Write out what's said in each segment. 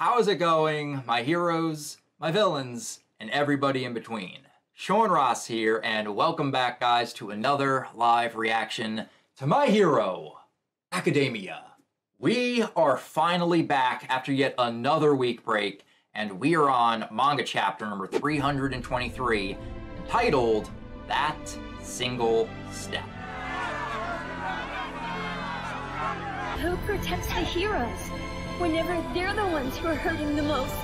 How's it going, my heroes, my villains, and everybody in between? Sean Ross here, and welcome back, guys, to another live reaction to My Hero Academia. We are finally back after yet another week break, and we are on manga chapter number 323, entitled That Single Step. Who protects the heroes whenever they're the ones who are hurting the most?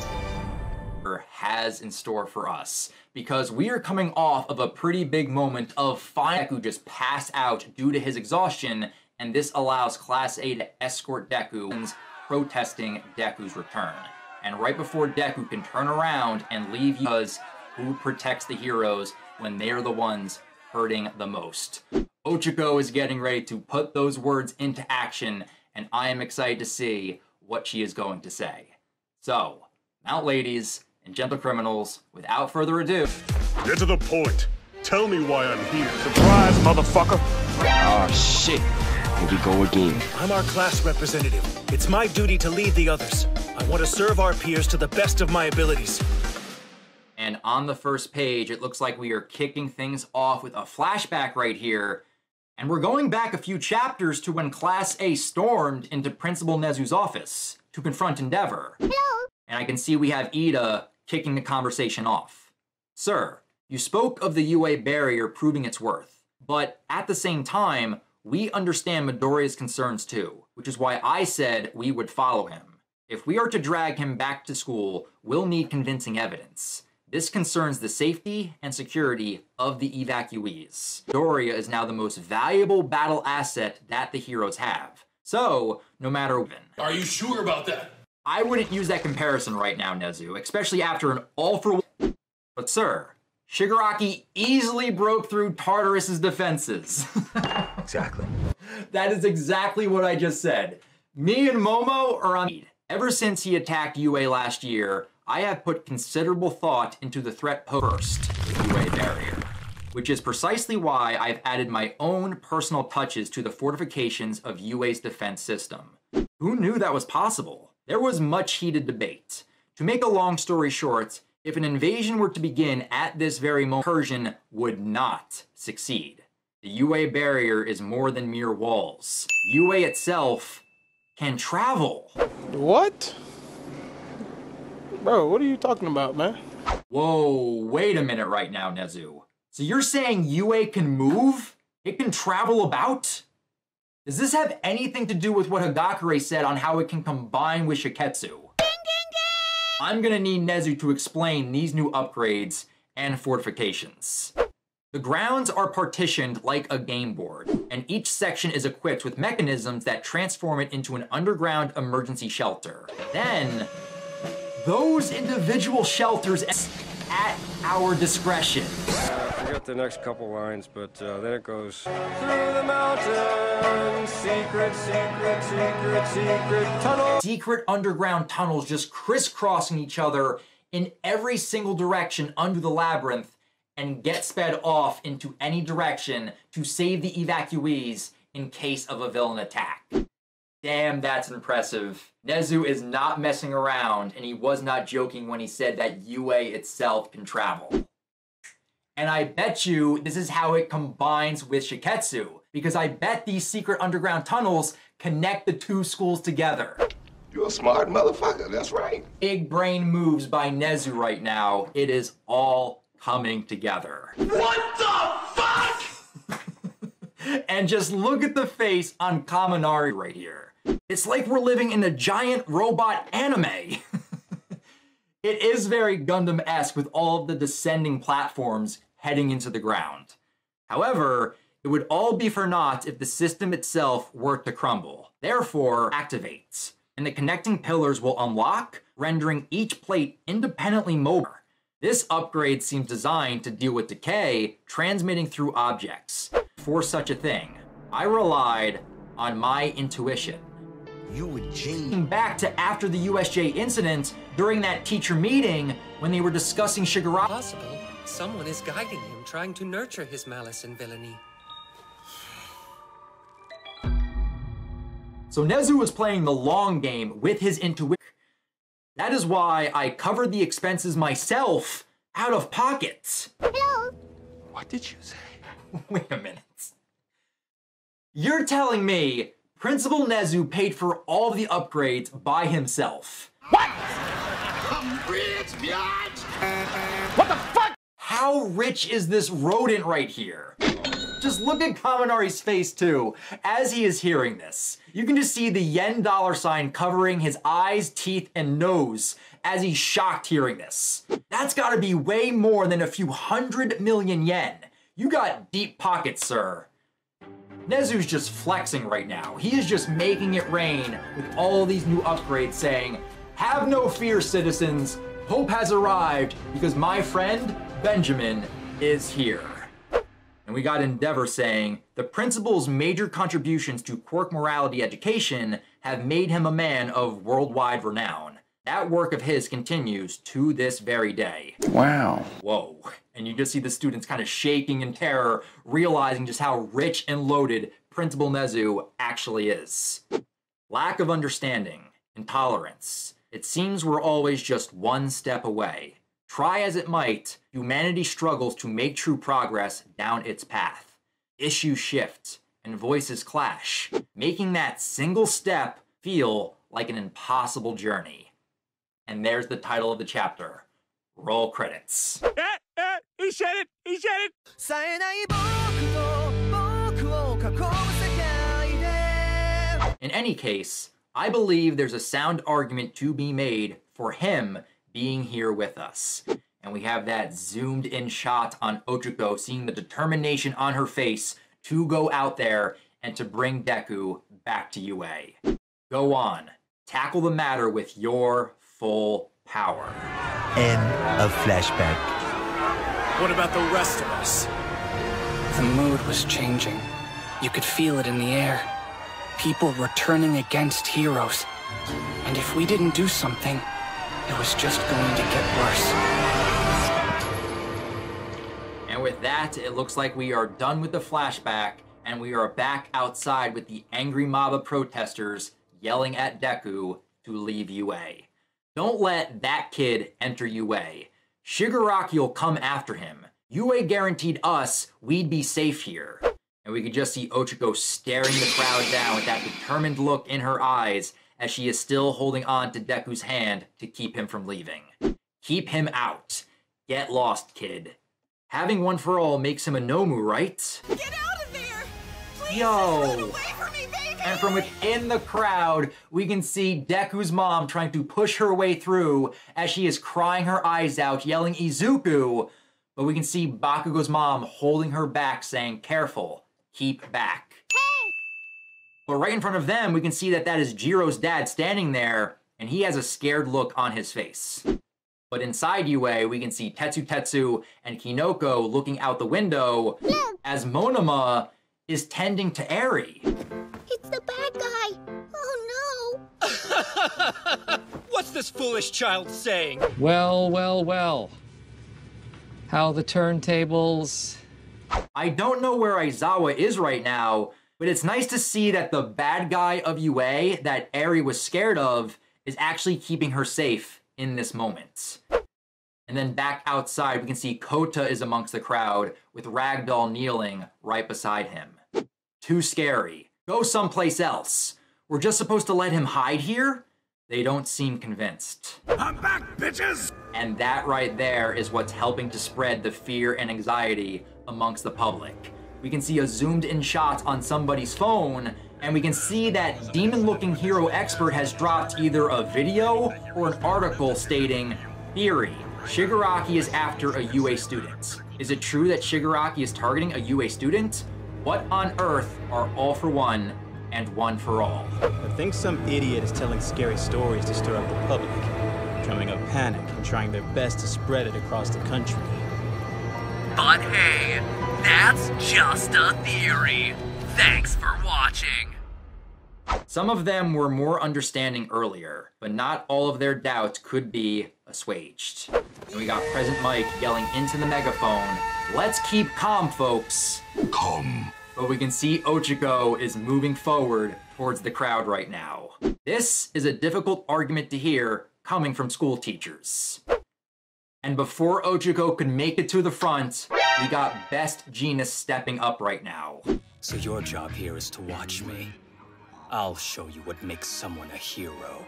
Has in store for us, because we are coming off of a pretty big moment of Deku just passed out due to his exhaustion, and this allows Class A to escort Deku, protesting Deku's return. And right before Deku can turn around and leave, because who protects the heroes when they're the ones hurting the most? Ochako is getting ready to put those words into action, and I am excited to see what she is going to say. So, mount ladies and gentle criminals, without further ado. Get to the point. Tell me why I'm here. Surprise, motherfucker! Oh shit. Here we go again. I'm our class representative. It's my duty to lead the others. I want to serve our peers to the best of my abilities. And on the first page, it looks like we are kicking things off with a flashback right here. And we're going back a few chapters to when Class A stormed into Principal Nezu's office to confront Endeavor. Hello. And I can see we have Ida kicking the conversation off. Sir, you spoke of the UA barrier proving its worth, but at the same time, we understand Midoriya's concerns too, which is why I said we would follow him. If we are to drag him back to school, we'll need convincing evidence. This concerns the safety and security of the evacuees. Midoriya is now the most valuable battle asset that the heroes have. So, no matter when. Are you sure about that? I wouldn't use that comparison right now, Nezu, especially after an all-for-one. But sir, Shigaraki easily broke through Tartarus's defenses. Exactly. That is exactly what I just said. Me and Momo are on. Ever since he attacked UA last year, I have put considerable thought into the threat posed the UA barrier, which is precisely why I've added my own personal touches to the fortifications of UA's defense system. Who knew that was possible? There was much heated debate. To make a long story short, if an invasion were to begin at this very moment, Persian would not succeed. The UA barrier is more than mere walls. UA itself can travel. What? Bro, what are you talking about, man? Whoa, wait a minute right now, Nezu. So you're saying UA can move? It can travel about? Does this have anything to do with what Hagakure said on how it can combine with Shiketsu? Ding, ding, ding! I'm gonna need Nezu to explain these new upgrades and fortifications. The grounds are partitioned like a game board, and each section is equipped with mechanisms that transform it into an underground emergency shelter. Then, those individual shelters at our discretion. I forgot the next couple lines, but then it goes through the mountains, secret, secret, secret, secret tunnel. Secret underground tunnels just crisscrossing each other in every single direction under the labyrinth, and get sped off into any direction to save the evacuees in case of a villain attack. Damn, that's impressive. Nezu is not messing around, and he was not joking when he said that UA itself can travel. And I bet you this is how it combines with Shiketsu, because I bet these secret underground tunnels connect the two schools together. You're a smart motherfucker, that's right. Big brain moves by Nezu right now. It is all coming together. What the fuck? And just look at the face on Kaminari right here. It's like we're living in a giant robot anime. It is very Gundam-esque with all of the descending platforms heading into the ground. However, it would all be for naught if the system itself were to crumble. Therefore, activates, and the connecting pillars will unlock, rendering each plate independently mobile. This upgrade seems designed to deal with decay transmitting through objects. For such a thing, I relied on my intuition. You a genius. Back to after the USJ incident, during that teacher meeting, when they were discussing Shigaraki. Possible someone is guiding him, trying to nurture his malice and villainy. So Nezu was playing the long game with his intuition. That is why I covered the expenses myself out of pocket. Hello? What did you say? Wait a minute. You're telling me Principal Nezu paid for all the upgrades by himself? What? I'm rich, bitch! What the fuck? How rich is this rodent right here? Just look at Kaminari's face too, as he is hearing this. You can just see the yen dollar sign covering his eyes, teeth, and nose as he's shocked hearing this. That's gotta be way more than a few 100 million yen. You got deep pockets, sir. Nezu's just flexing right now. He is just making it rain with all these new upgrades saying, "Have no fear, citizens. Hope has arrived because my friend, Benjamin, is here." And we got Endeavor saying, "The principal's major contributions to quirk morality education have made him a man of worldwide renown. That work of his continues to this very day." Wow. Whoa. And you just see the students kind of shaking in terror, realizing just how rich and loaded Principal Nezu actually is. Lack of understanding, intolerance. It seems we're always just one step away. Try as it might, humanity struggles to make true progress down its path. Issues shift, and voices clash, making that single step feel like an impossible journey. And there's the title of the chapter. Roll credits. He said it! He said it! In any case, I believe there's a sound argument to be made for him being here with us. And we have that zoomed in shot on Ochako, seeing the determination on her face to go out there and to bring Deku back to UA. Go on, tackle the matter with your full power. End of flashback. What about the rest of us? The mood was changing. You could feel it in the air. People were turning against heroes. And if we didn't do something, it was just going to get worse. And with that, it looks like we are done with the flashback, and we are back outside with the angry mob of protesters yelling at Deku to leave UA. Don't let that kid enter UA. Shigaraki will come after him. UA guaranteed us we'd be safe here. And we could just see Ochako staring the crowd down with that determined look in her eyes as she is still holding on to Deku's hand to keep him from leaving. Keep him out. Get lost, kid. Having one for all makes him a Nomu, right? Get out of there! Please, Yo! just run away from me, baby! And from within the crowd, we can see Deku's mom trying to push her way through as she is crying her eyes out, yelling Izuku. But we can see Bakugo's mom holding her back, saying, "Careful, keep back." Hey! But right in front of them, we can see that is Jiro's dad standing there, and he has a scared look on his face. But inside UA, we can see Tetsu and Kinoko looking out the window as Monoma is tending to Eri. It's the bad guy! Oh no! What's this foolish child saying? Well, well, well. How the turntables... I don't know where Aizawa is right now, but it's nice to see that the bad guy of UA that Eri was scared of is actually keeping her safe in this moment. And then back outside, we can see Kota is amongst the crowd with Ragdoll kneeling right beside him. Too scary. Go someplace else. We're just supposed to let him hide here? They don't seem convinced. I'm back, bitches! And that right there is what's helping to spread the fear and anxiety amongst the public. We can see a zoomed in shot on somebody's phone, and we can see that demon-looking hero expert has dropped either a video or an article stating, "Theory, Shigaraki is after a UA student. Is it true that Shigaraki is targeting a UA student? What on earth are All for One and One for All?" I think some idiot is telling scary stories to stir up the public, drumming up panic and trying their best to spread it across the country. But hey, that's just a theory. Thanks for watching. Some of them were more understanding earlier, but not all of their doubts could be assuaged. And we got Present Mike yelling into the megaphone, "Let's keep calm, folks." Calm. But we can see Ochako is moving forward towards the crowd right now. This is a difficult argument to hear coming from school teachers. And before Ochako could make it to the front, we got Best Jeanist stepping up right now. So your job here is to watch me. I'll show you what makes someone a hero.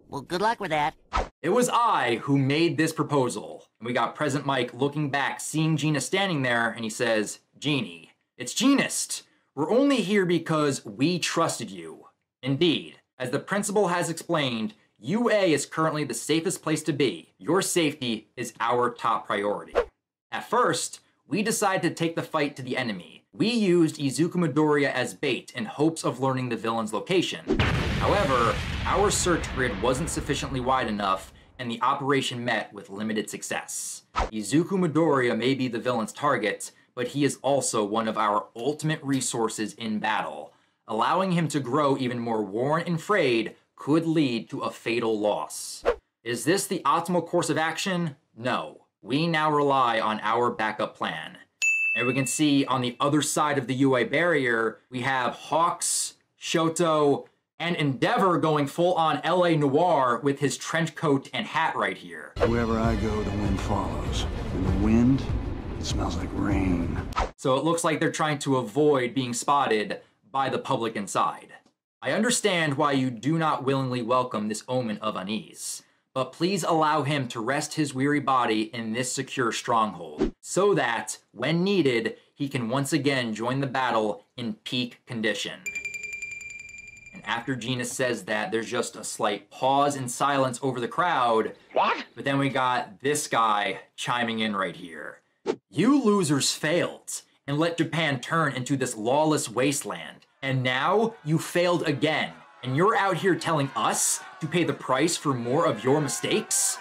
Well, good luck with that. It was I who made this proposal. And we got President Mike looking back, seeing Gina standing there, and he says, Jeannie, it's Jeanist. We're only here because we trusted you. Indeed, as the principal has explained, UA is currently the safest place to be. Your safety is our top priority. At first, we decided to take the fight to the enemy. We used Izuku Midoriya as bait in hopes of learning the villain's location. However, our search grid wasn't sufficiently wide enough, and the operation met with limited success. Izuku Midoriya may be the villain's target, but he is also one of our ultimate resources in battle. Allowing him to grow even more worn and frayed could lead to a fatal loss. Is this the optimal course of action? No. We now rely on our backup plan. And we can see on the other side of the UA barrier, we have Hawks, Shoto, and Endeavor going full-on LA Noir with his trench coat and hat right here. Wherever I go, the wind follows. And the wind, it smells like rain. So it looks like they're trying to avoid being spotted by the public inside. I understand why you do not willingly welcome this omen of unease, but please allow him to rest his weary body in this secure stronghold, so that, when needed, he can once again join the battle in peak condition. And after Gina says that, there's just a slight pause and silence over the crowd. What? But then we got this guy chiming in right here. You losers failed and let Japan turn into this lawless wasteland. And now you failed again. And you're out here telling us to pay the price for more of your mistakes?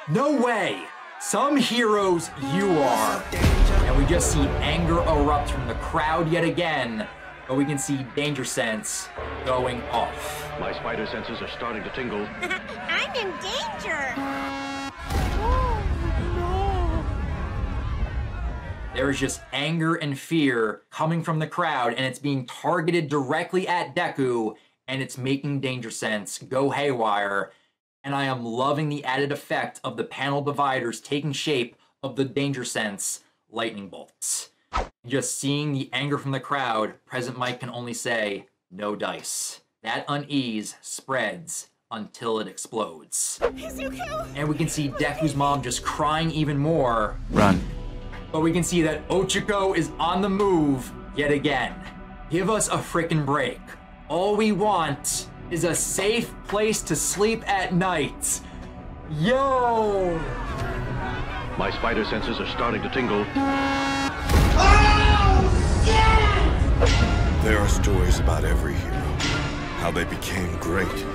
No way! Some heroes you are. And we just see anger erupt from the crowd yet again, but we can see Danger Sense going off. My spider senses are starting to tingle. I'm in danger! There is just anger and fear coming from the crowd, and it's being targeted directly at Deku, and it's making Danger Sense go haywire. And I am loving the added effect of the panel dividers taking shape of the Danger Sense lightning bolts. Just seeing the anger from the crowd, President Mike can only say, no dice. That unease spreads until it explodes. Izuku! And we can see Deku's mom just crying even more. Run. But we can see that Ochako is on the move yet again. Give us a frickin' break. All we want is a safe place to sleep at night. Yo! My spider senses are starting to tingle. There are stories about every hero, how they became great.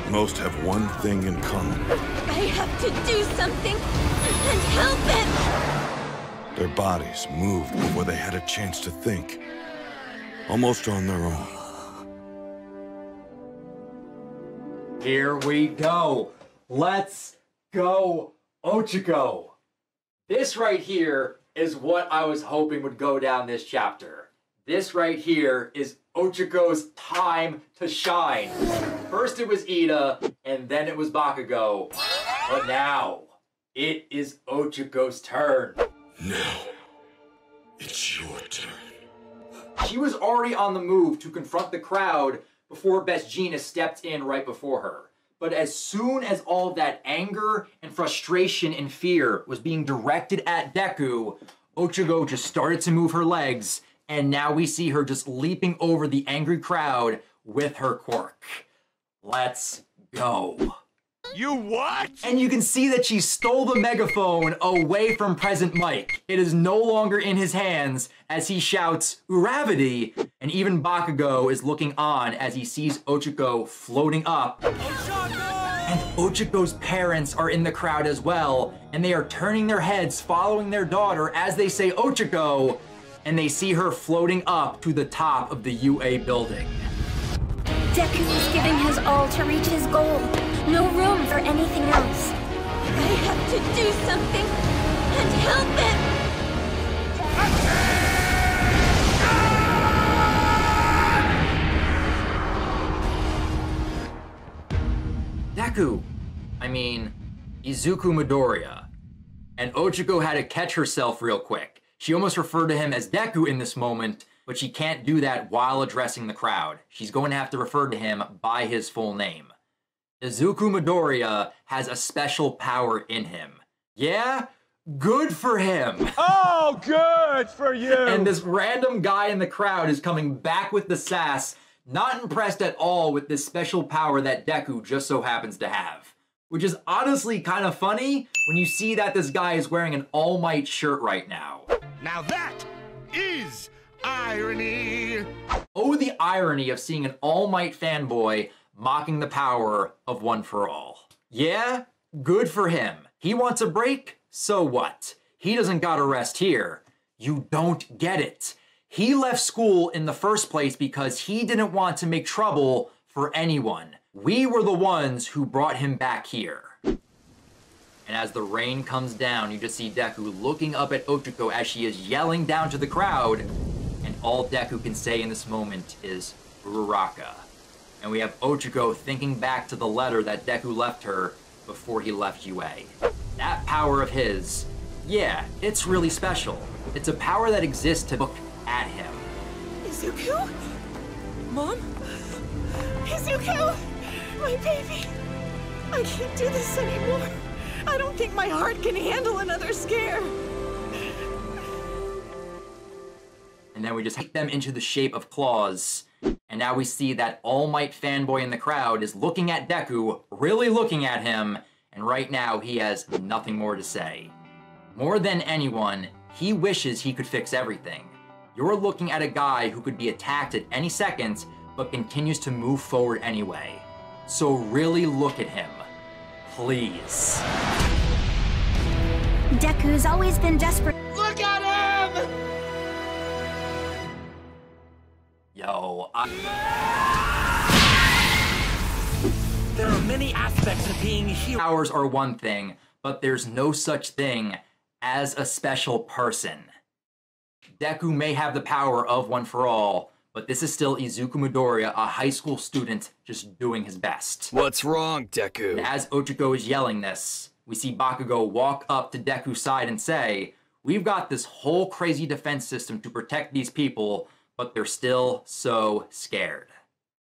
Most have one thing in common. I have to do something and help it! Their bodies moved before they had a chance to think. Almost on their own. Here we go. Let's go, Ochako. This right here is what I was hoping would go down this chapter. This right here is Ochako's time to shine. First it was Ida, and then it was Bakugo. But now, it is Ochako's turn. Now, it's your turn. She was already on the move to confront the crowd before Best Jeanist stepped in right before her. But as soon as all of that anger and frustration and fear was being directed at Deku, Ochako just started to move her legs, and now we see her just leaping over the angry crowd with her quirk. Let's go. You what? And you can see that she stole the megaphone away from President Mike. It is no longer in his hands as he shouts, Uravity! And even Bakugo is looking on as he sees Ochako floating up. And Ochako's parents are in the crowd as well, and they are turning their heads following their daughter as they say Ochako, and they see her floating up to the top of the UA building. Deku is giving his all to reach his goal. No room for anything else. I have to do something and help it! Deku. I mean, Izuku Midoriya. And Ochako had to catch herself real quick. She almost referred to him as Deku in this moment, but she can't do that while addressing the crowd. She's going to have to refer to him by his full name. Izuku Midoriya has a special power in him. Yeah? Good for him. Oh, good for you. And this random guy in the crowd is coming back with the sass, not impressed at all with this special power that Deku just so happens to have. Which is honestly kind of funny when you see that this guy is wearing an All Might shirt right now. Now that is irony. Oh, the irony of seeing an All Might fanboy mocking the power of One for All. Yeah, good for him. He wants a break? So what? He doesn't gotta rest here. You don't get it. He left school in the first place because he didn't want to make trouble for anyone. We were the ones who brought him back here. And as the rain comes down, you just see Deku looking up at Ochako as she is yelling down to the crowd. And all Deku can say in this moment is Uraraka. And we have Ochako thinking back to the letter that Deku left her before he left UA. That power of his, yeah, it's really special. It's a power that exists to look at him. Izuku? Mom? Izuku! My baby! I can't do this anymore. I don't think my heart can handle another scare. And then we just take them into the shape of claws. And now we see that All Might fanboy in the crowd is looking at Deku, really looking at him, and right now he has nothing more to say. More than anyone, he wishes he could fix everything. You're looking at a guy who could be attacked at any second, but continues to move forward anyway. So really look at him. Please. Deku's always been desperate. Look at him! Yo, There are many aspects of being a hero. Powers are one thing, but there's no such thing as a special person. Deku may have the power of One for All, but this is still Izuku Midoriya, a high school student, just doing his best. What's wrong, Deku? And as Ochako is yelling this, we see Bakugo walk up to Deku's side and say, "We've got this whole crazy defense system to protect these people, but they're still so scared.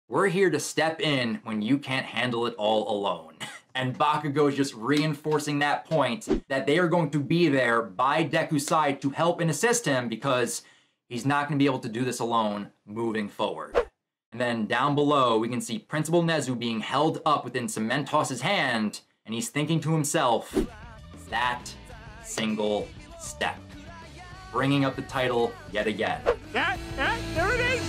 We're here to step in when you can't handle it all alone." And Bakugo is just reinforcing that point that they are going to be there by Deku's side to help and assist him because he's not going to be able to do this alone moving forward. And then down below, we can see Principal Nezu being held up within Cementos' hand, and he's thinking to himself, that single step. Bringing up the title yet again. There it is! There it is!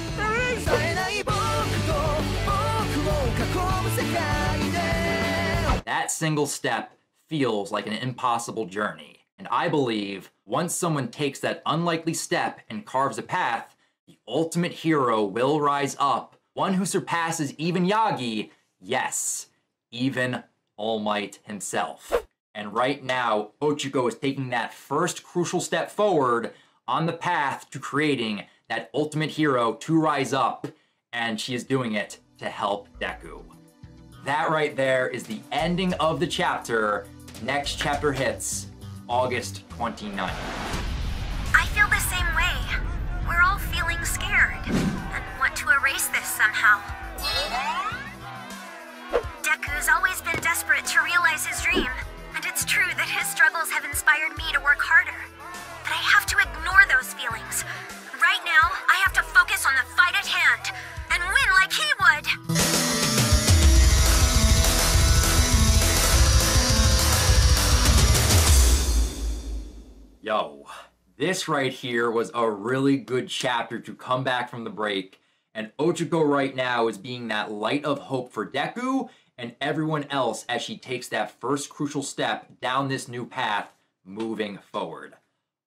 That single step feels like an impossible journey. And I believe once someone takes that unlikely step and carves a path, the ultimate hero will rise up. One who surpasses even Yagi, yes, even All Might himself. And right now, Ochako is taking that first crucial step forward on the path to creating that ultimate hero to rise up, and she is doing it to help Deku. That right there is the ending of the chapter. Next chapter hits August 29th. I feel the same way. We're all feeling scared and want to erase this somehow. Deku's always been desperate to realize his dream, and it's true that his struggles have inspired me to work harder. But I have to ignore those feelings. Right now, I have to focus on the fight at hand and win like he would. Yo, this right here was a really good chapter to come back from the break, and Ochako right now is being that light of hope for Deku and everyone else as she takes that first crucial step down this new path moving forward.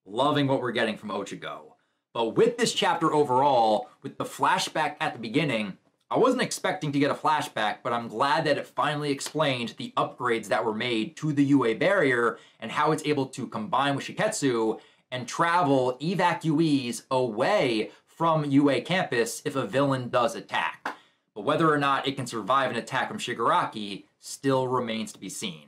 Loving what we're getting from Ochako. But with this chapter overall, with the flashback at the beginning, I wasn't expecting to get a flashback, but I'm glad that it finally explained the upgrades that were made to the UA barrier and how it's able to combine with Shiketsu and travel evacuees away from UA campus if a villain does attack. But whether or not it can survive an attack from Shigaraki, still remains to be seen.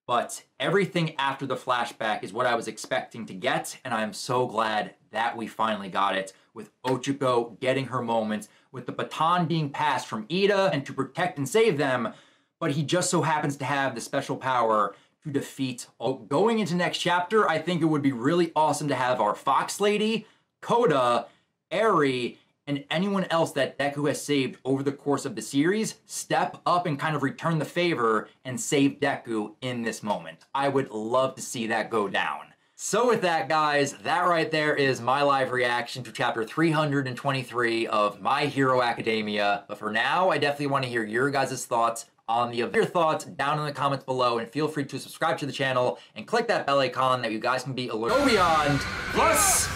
But everything after the flashback is what I was expecting to get, and I'm so glad that we finally got it, with Ochako getting her moment, with the baton being passed from Ida and to protect and save them, but he just so happens to have the special power to defeat. Going into next chapter, I think it would be really awesome to have our Fox Lady, Koda, Eri, and anyone else that Deku has saved over the course of the series step up and kind of return the favor and save Deku in this moment. I would love to see that go down. So with that, guys, that right there is my live reaction to chapter 323 of My Hero Academia. But for now, I definitely want to hear your guys' thoughts on the event. Your thoughts down in the comments below, and feel free to subscribe to the channel and click that bell icon that you guys can be alerted. Go Beyond plus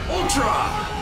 Ultra!